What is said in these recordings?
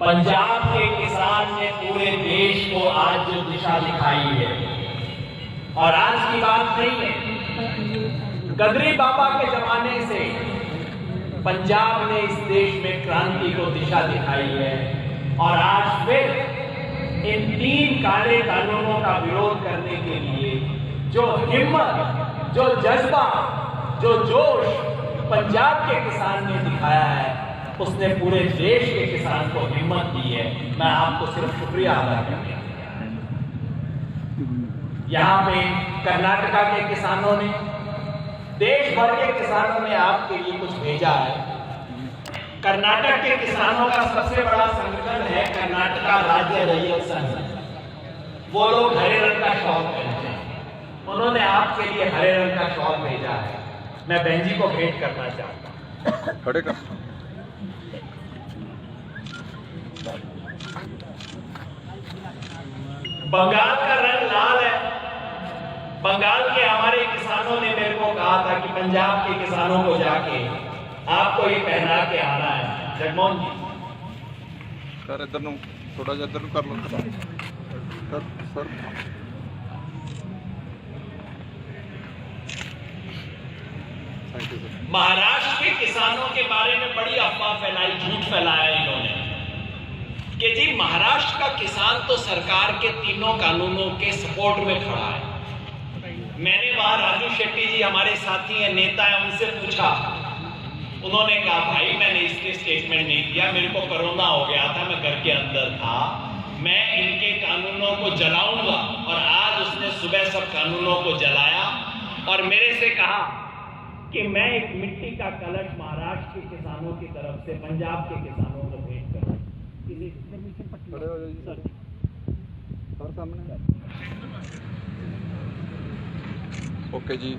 पंजाब के किसान ने पूरे देश को आज जो दिशा दिखाई है, और आज की बात नहीं है, गदरी बाबा के जमाने से पंजाब ने इस देश में क्रांति को दिशा दिखाई है। और आज फिर इन 3 काले कानूनों का विरोध करने के लिए जो हिम्मत, जो जज्बा, जो जोश पंजाब के किसान ने दिखाया है, उसने पूरे देश के किसान को हिम्मत दी है। मैं आपको सिर्फ शुक्रिया अदा करता हूं। यहां पे कर्नाटका के किसानों ने, देश भर के किसानों ने आपके लिए कुछ भेजा है। कर्नाटक के किसानों का सबसे बड़ा संगठन है कर्नाटका राज्य रैयत संघ। वो लोग हरे रंग का शॉल पहनते हैं, उन्होंने आपके लिए हरे रंग का शॉल भेजा है। मैं बहन जी को भेंट करना चाहता हूं। खड़े कर। बंगाल का रंग लाल है। बंगाल के हमारे किसानों ने मेरे को कहा था कि पंजाब के किसानों को जाके आपको ये पहना के आना है। जगमोहन जी सर इधर नु थोड़ा सा इधर कर लो सर। महाराष्ट्र के किसानों के बारे में बड़ी अफवाह फैलाई, झूठ फैलाया इन्होंने कि जी महाराष्ट्र का किसान तो सरकार के तीनों कानूनों के सपोर्ट में खड़ा है। मैंने वहां राजू शेट्टी जी हमारे साथी हैं, नेता है, उनसे पूछा। उन्होंने कहा भाई मैंने इसके स्टेटमेंट नहीं दिया, मेरे को कोरोना हो गया था, मैं घर के अंदर था, मैं इनके कानूनों को जलाऊंगा। और आज उसने सुबह सब कानूनों को जलाया और मेरे से कहा कि मैं एक मिट्टी का कलश महाराष्ट्र के किसानों की तरफ से पंजाब के किसानों को भेंट करूं। सर सामने। ओके जी।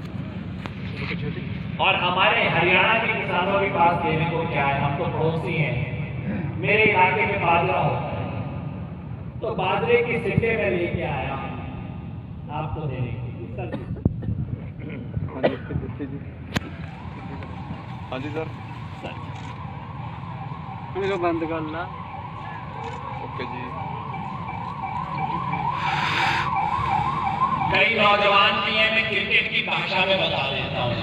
और हमारे हरियाणा के किसानों के पास देने को क्या है, हम तो पड़ोसी हैं। मेरे इलाके में बाजरा होता है, तो बाजरे की सिक्के में लेके आया आपको देने के लिए। हाँ जी सर। बंद कर ला। ओके जी। कई नौजवान भी हैं, मैं क्रिकेट की भाषा में बता देता हूं।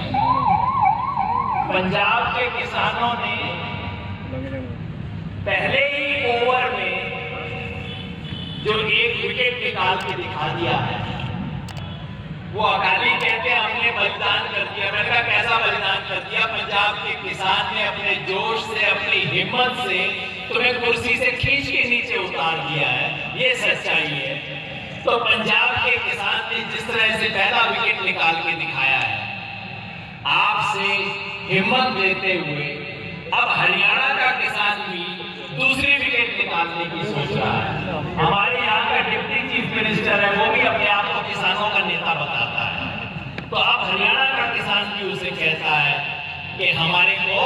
पंजाब के किसानों ने पहले ही ओवर में जो 1 विकेट निकाल के दिखा दिया है, वो अकाली कहते हैं हमने बलिदान कर दिया। मैंने कहा कैसा बलिदान कर दिया? पंजाब के किसान ने अपने जोश से, अपनी हिम्मत से तुम्हें कुर्सी से खींच के नीचे उतार दिया है। ये सच्चाई है। तो पंजाब के किसान ने जिस तरह से पहला विकेट निकाल के दिखाया है, आपसे हिम्मत देते हुए अब हरियाणा का किसान भी दूसरी विकेट निकालने की सोच रहा है। हमारे यहाँ का डिप्टी चीफ मिनिस्टर है, वो भी अपने आप को किसानों का नेता बताता है। तो अब हरियाणा का किसान भी उसे कहता है कि हमारे को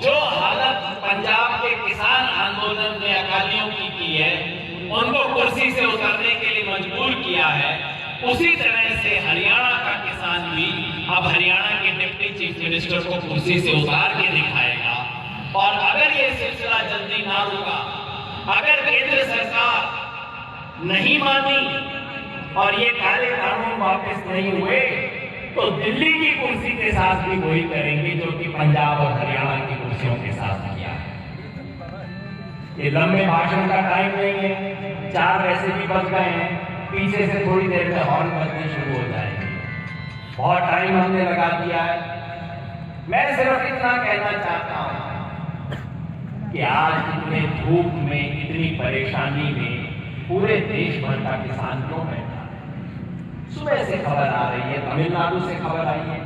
जो हालत पंजाब के किसान आंदोलन ने अकालियों की है, उनको कुर्सी से उतरने के लिए मजबूर किया है, उसी तरह से हरियाणा का किसान भी अब हरियाणा के डिप्टी चीफ मिनिस्टर को कुर्सी से उतार के दिखाएगा। और अगर ये सिलसिला जल्दी ना रुका, अगर केंद्र सरकार नहीं मानी और ये काले कानून वापस नहीं हुए, तो दिल्ली की कुर्सी के साथ भी वही करेंगे जो कि पंजाब और हरियाणा की कुर्सियों के साथ किया है। ये लंबे भाषण का टाइम नहीं है, 4 वैसे भी बज गए हैं, पीछे से थोड़ी देर में हॉर्न बजने शुरू हो जाएंगे। बहुत टाइम हमने लगा दिया है। मैं सिर्फ इतना कहना चाहता हूं कि आज इतने धूप में, इतनी परेशानी में पूरे देश भर का किसान क्यों बैठा है? सुबह से खबर आ रही है, तमिलनाडु से खबर आई है,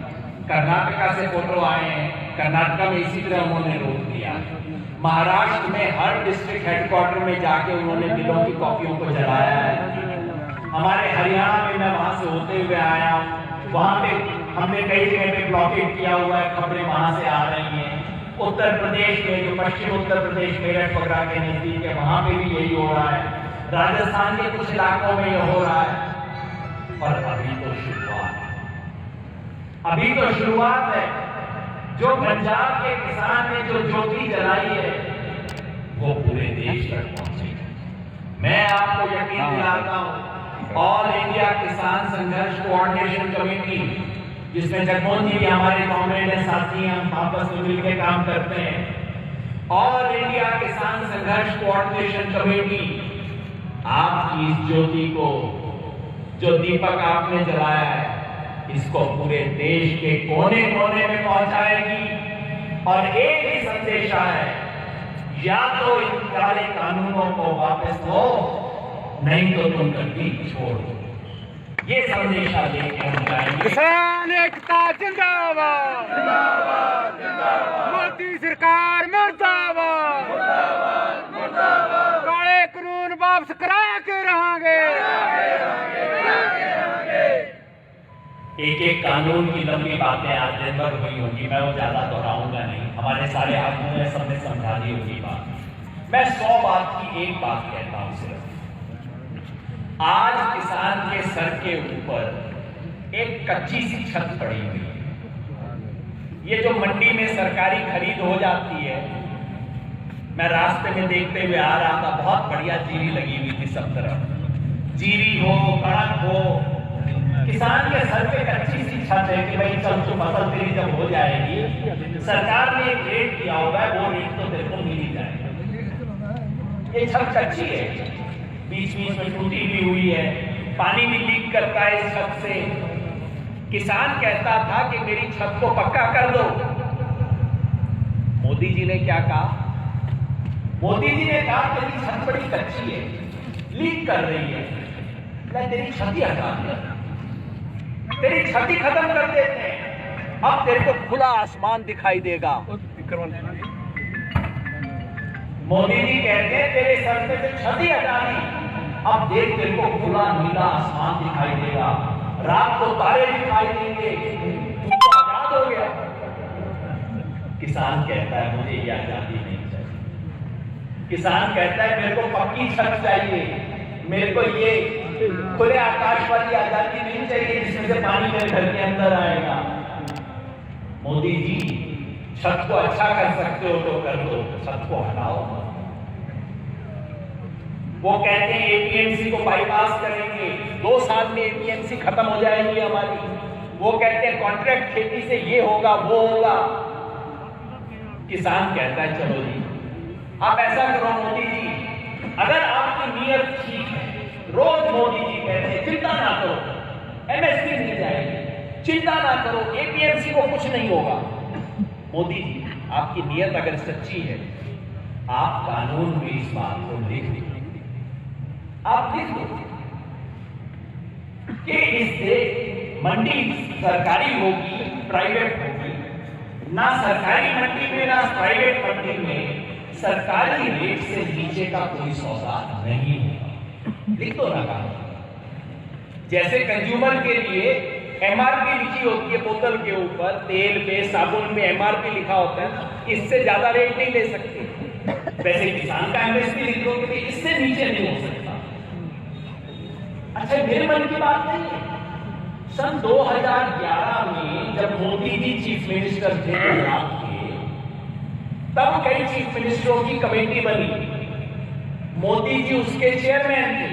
कर्नाटका से फोटो आए हैं। कर्नाटका में इसी तरह उन्होंने रोक दिया। महाराष्ट्र में हर डिस्ट्रिक्ट हेडक्वार्टर में जाके उन्होंने बिलों की कॉपियों को जलाया है। हमारे हरियाणा में मैं वहां से होते हुए आया, वहां पे हमने कई जगह पे ब्लॉकेट किया हुआ है, खबरें वहां से आ रही हैं। उत्तर प्रदेश में, जो पश्चिम उत्तर प्रदेश मेरठ वगैरह के नजदीक है, वहां पे भी यही हो रहा है। राजस्थान के कुछ इलाकों में यह हो रहा है। और अभी तो शुरुआत है। जो पंजाब के किसान ने जो ज्योति जलाई है, वो पूरे देश तक पहुंचेगा। मैं आपको यकीन दिलाता हूं, ऑल इंडिया किसान संघर्ष कोऑर्डिनेशन कमेटी, जिसमें जगमोहन जी भी हमारे कॉमरेड हैं, साथी हैं, हम आपस में मिलकर काम करते हैं। ऑल इंडिया किसान संघर्ष कोऑर्डिनेशन कमेटी आपकी इस ज्योति को, जो दीपक आपने जलाया है, इसको पूरे देश के कोने कोने में पहुंचाएगी। और एक ही संदेशा है, या तो इन काले कानूनों को वापस लो, नहीं तो तुम गद्दी छोड़ दो। ये संदेशा लेके हम जाएंगे। किसान एकता जिंदाबाद, जिंदाबाद जिंदाबाद, मोदी सरकार मुर्दाबाद, मुर्दाबाद मुर्दाबाद, काले कानून वापस करा के रहेंगे। एक एक कानून की लंबी बातें आज दिन भर हुई होंगी, मैं वो ज्यादा दोहराऊंगा नहीं, हमारे सारे आदमियों ने सबने समझा दी होगी बात। मैं 100 बात की एक बात कहता हूं सिर्फ, आज किसान के सर के ऊपर एक कच्ची सी छत पड़ी हुई है। ये जो मंडी में सरकारी खरीद हो जाती है, मैं रास्ते में देखते हुए आ रहा था, बहुत बढ़िया जीरी लगी हुई थी सब तरफ, जीरी हो, कणक हो, किसान के सर पे कच्ची सी छत है कि भाई चल तो फसल तेरी जब हो जाएगी, सरकार ने एक रेट दिया होगा, वो रेट तो तेरे को मिल ही जाएगा। ये छत कच्ची है, बीच बीच में टूटी भी हुई है, पानी भी लीक करता है इस छत से। किसान कहता था कि मेरी छत को पक्का कर दो। मोदी जी ने क्या कहा? मोदी जी ने कहा तेरी छत बड़ी कच्ची है, लीक कर रही है, मैं तेरी छत ही हटा दिया, तेरी छत ही खत्म कर देते हैं, अब तेरे को खुला आसमान दिखाई देगा। मोदी जी कहते हैं तेरे सर पे से छत ही हटा दी, अब देख तेरे को खुला नीला आसमान दिखाई देगा, रात को तारे दिखाई देंगे, तू तो आजाद हो गया। किसान कहता है मुझे ये आजादी नहीं चाहिए। किसान कहता है मेरे को पक्की छत चाहिए, मेरे को ये खुले आकाश वाली आजादी नहीं चाहिए जिसमें से पानी मेरे घर के अंदर आएगा। मोदी जी, छत को अच्छा कर सकते हो तो कर दो, छत को हटाओ। वो कहते हैं एपीएमसी को बाईपास करेंगे, 2 साल में एपीएमसी खत्म हो जाएगी हमारी। वो कहते हैं कॉन्ट्रैक्ट खेती से ये होगा वो होगा। किसान कहता है चलो जी, आप ऐसा करो मोदी जी, अगर आपकी नीयत ठीक है, रोज मोदी जी कहते हैं चिंता ना करो, एमएसपी मिल जाएगी, चिंता ना करो, एपीएमसी को कुछ नहीं होगा। मोदी जी, आपकी नीयत अगर सच्ची है, आप कानून में इस बात को लिख दीजिए, आप लिख दो कि इस देश मंडी सरकारी होगी प्राइवेट होगी, ना सरकारी मंडी में ना प्राइवेट मंडी में सरकारी रेट से नीचे का कोई सौदा नहीं होगा। लिख दो ना कानून। जैसे कंज्यूमर के लिए एमआरपी लिखी होती है बोतल के ऊपर, तेल पे साबुन पे एमआरपी लिखा होता है, इससे ज्यादा रेट नहीं ले सकते, वैसे किसान का एमएसपी लिख दो कि इससे नीचे नहीं हो सकता। अच्छा, मेरे मन की बात नहीं है। सन 2011 में जब मोदी जी चीफ मिनिस्टर थे गुजरात के, तब कई चीफ मिनिस्टरों की कमेटी बनी, मोदी जी उसके चेयरमैन थे।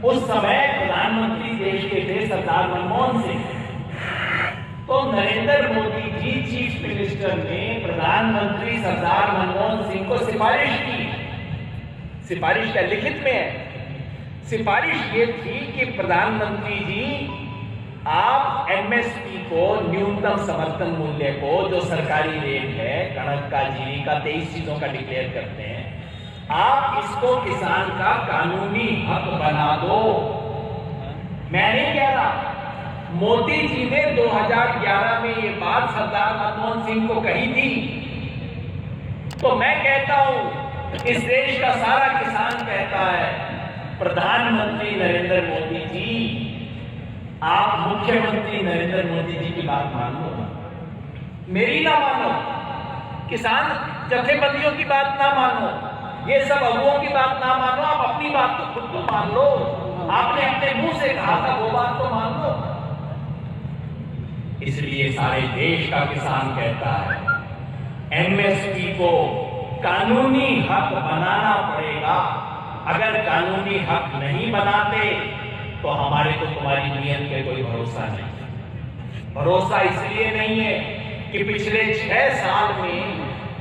उस समय प्रधानमंत्री देश के थे सरदार मनमोहन सिंह। तो नरेंद्र मोदी जी चीफ मिनिस्टर ने प्रधानमंत्री सरदार मनमोहन सिंह को सिफारिश की। सिफारिश क्या लिखित में है? सिफारिश ये थी कि प्रधानमंत्री जी, आप एमएसपी को, न्यूनतम समर्थन मूल्य को, जो सरकारी रेट है कणक का, जीरी का, 23 चीजों का डिक्लेयर करते हैं, आप इसको किसान का कानूनी हक बना दो। मैं नहीं कह रहा, मोदी जी ने 2011 में ये बात सरदार मनमोहन सिंह को कही थी। तो मैं कहता हूं, इस देश का सारा किसान कहता है, प्रधानमंत्री नरेंद्र मोदी जी, आप मुख्यमंत्री नरेंद्र मोदी जी की बात मान लो, मेरी ना मानो, किसान जथेबंदियों की बात ना मानो, ये सब अगुओं की बात ना मानो, आप अपनी बात तो खुद को मान लो। आपने अपने मुंह से कहा था वो बात तो मान लो। इसलिए सारे देश का किसान कहता है, एमएसपी को कानूनी हक बनाना पड़ेगा। अगर कानूनी हक नहीं बनाते तो हमारे तो तुम्हारी नीयत पे कोई भरोसा नहीं। भरोसा इसलिए नहीं है कि पिछले 6 साल में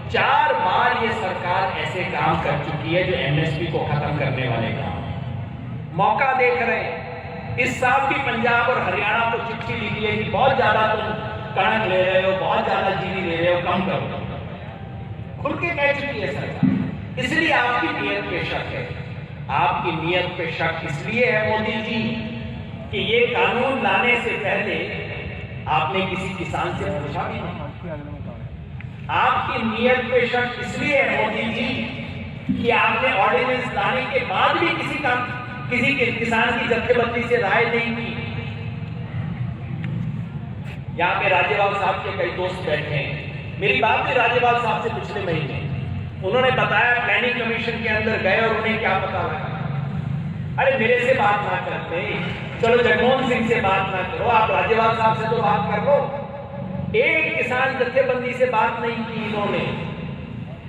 4 बार ये सरकार ऐसे काम कर चुकी है जो एमएसपी को खत्म करने वाले काम है। मौका देख रहे हैं। इस साल भी पंजाब और हरियाणा को चिट्ठी लिखी है कि बहुत ज्यादा तुम कणक ले रहे हो, बहुत ज्यादा चीनी ले रहे हो, कम करो। खुल के कह चुकी है सरकार। इसलिए आपकी नीयत पे शक है। आपकी नीयत पे शक इसलिए है मोदी जी कि ये कानून लाने से पहले आपने किसी किसान से पूछा भी नहीं। आपकी नीयत पे शक इसलिए है मोदी जी कि आपने ऑर्डिनेंस लाने के बाद भी किसी के किसान की जत्थेबंदी से राय नहीं की। यहाँ पे राज्यपाल साहब के कई दोस्त बैठे हैं। मेरी बात भी राज्यपाल साहब से पिछले महीने, उन्होंने बताया प्लानिंग कमीशन के अंदर गए और उन्हें क्या पता लगा। अरे मेरे से बात ना करते, चलो जगमोहन सिंह से बात ना करो, आप राज्यपाल साहब से तो बात कर लो। एक किसान जत्थेबंदी से बात नहीं की इन्होंने।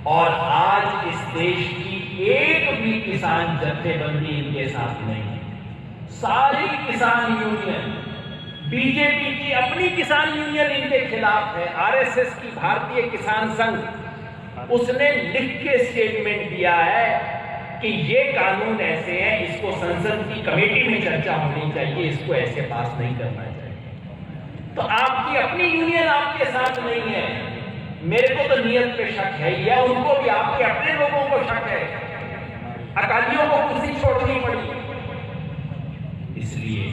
और आज इस देश की एक भी किसान जत्थेबंदी इनके साथ नहीं है। सारी किसान यूनियन, बीजेपी की अपनी किसान यूनियन इनके खिलाफ है। आरएसएस की भारतीय किसान संघ, उसने लिख के स्टेटमेंट दिया है कि ये कानून ऐसे हैं, इसको संसद की कमेटी में चर्चा होनी चाहिए, इसको ऐसे पास नहीं करना चाहिए। तो आपकी अपनी यूनियन आपके साथ नहीं है। मेरे को तो नियत पे शक है, या उनको भी, आपके अपने लोगों को शक है। अकालियों को कुर्सी छोड़नी पड़ी। इसलिए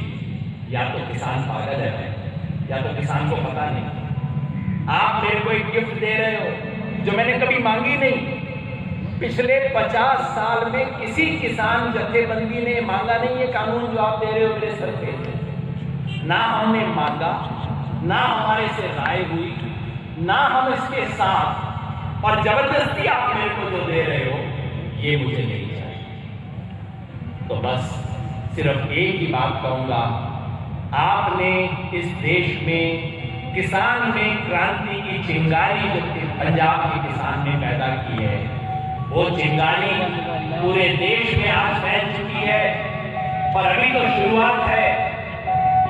या तो किसान पागल है, या तो किसान को पता नहीं। आप मेरे को एक गिफ्ट दे रहे हो जो मैंने कभी मांगी नहीं। पिछले 50 साल में किसी किसान जत्थेबंदी ने मांगा नहीं है कानून जो आप दे रहे हो मेरे सर पे। ना हमने मांगा, ना हमारे से राय हुई, ना हम इसके साथ, और जबरदस्ती आप मेरे को जो दे रहे हो ये मुझे नहीं चाहिए। तो बस सिर्फ एक ही बात कहूंगा, आपने इस देश में किसान में क्रांति की चिंगारी जो पंजाब के किसान ने पैदा की है, वो चिंगारी पूरे देश में आज फैल चुकी है। पर अभी तो शुरुआत है,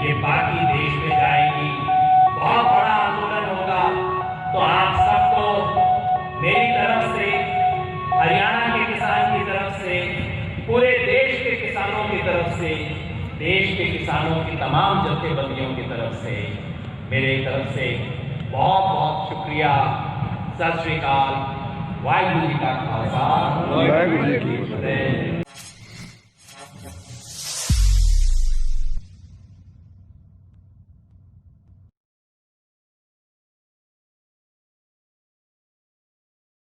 ये बाकी देश में जाएगी, बहुत बड़ा आंदोलन होगा। तो आप सबको मेरी तरफ से, हरियाणा के किसान की तरफ से, पूरे देश के किसानों की तरफ से, देश के किसानों की तमाम जत्थेबंदियों की तरफ से, मेरे तरफ से बहुत बहुत शुक्रिया। सत श्री अकाल। वाहिगुरू जी का खालसा, वाहिगुरू जी की फतेह।